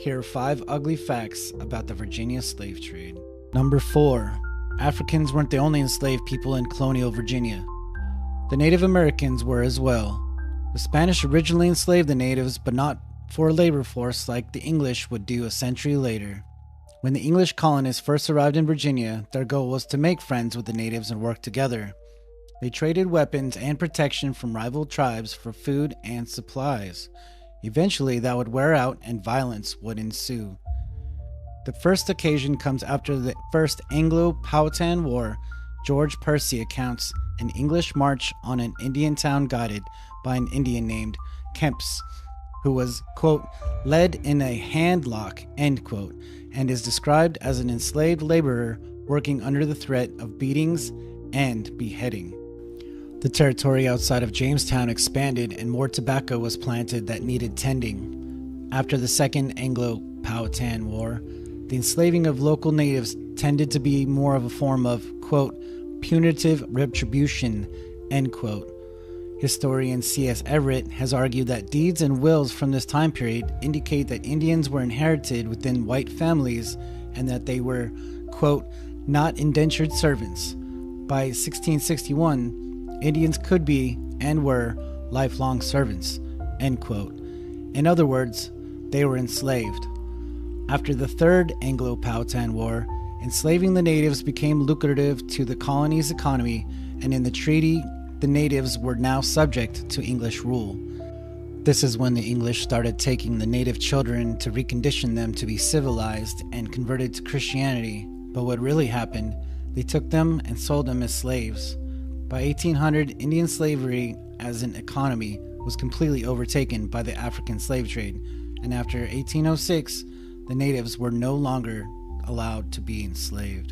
Here are 5 ugly facts about the Virginia slave trade. Number 4. Africans weren't the only enslaved people in colonial Virginia. The Native Americans were as well. The Spanish originally enslaved the natives, but not for a labor force like the English would do a century later. When the English colonists first arrived in Virginia, their goal was to make friends with the natives and work together. They traded weapons and protection from rival tribes for food and supplies. Eventually, that would wear out and violence would ensue. The first occasion comes after the First Anglo-Powhatan War. George Percy accounts an English march on an Indian town guided by an Indian named Kemps, who was, quote, led in a handlock, end quote, and is described as an enslaved laborer working under the threat of beatings and beheading. The territory outside of Jamestown expanded and more tobacco was planted that needed tending. After the Second Anglo-Powhatan War, the enslaving of local natives tended to be more of a form of, quote, punitive retribution, end quote. Historian C.S. Everett has argued that deeds and wills from this time period indicate that Indians were inherited within white families and that they were, quote, not indentured servants. By 1661, Indians could be and were lifelong servants, end quote. In other words, they were enslaved. After the Third Anglo-Powhatan War, enslaving the natives became lucrative to the colony's economy, and in the treaty, the natives were now subject to English rule. This is when the English started taking the native children to recondition them to be civilized and converted to Christianity. But what really happened, they took them and sold them as slaves. By 1800, Indian slavery as an economy was completely overtaken by the African slave trade, and after 1806, the natives were no longer allowed to be enslaved.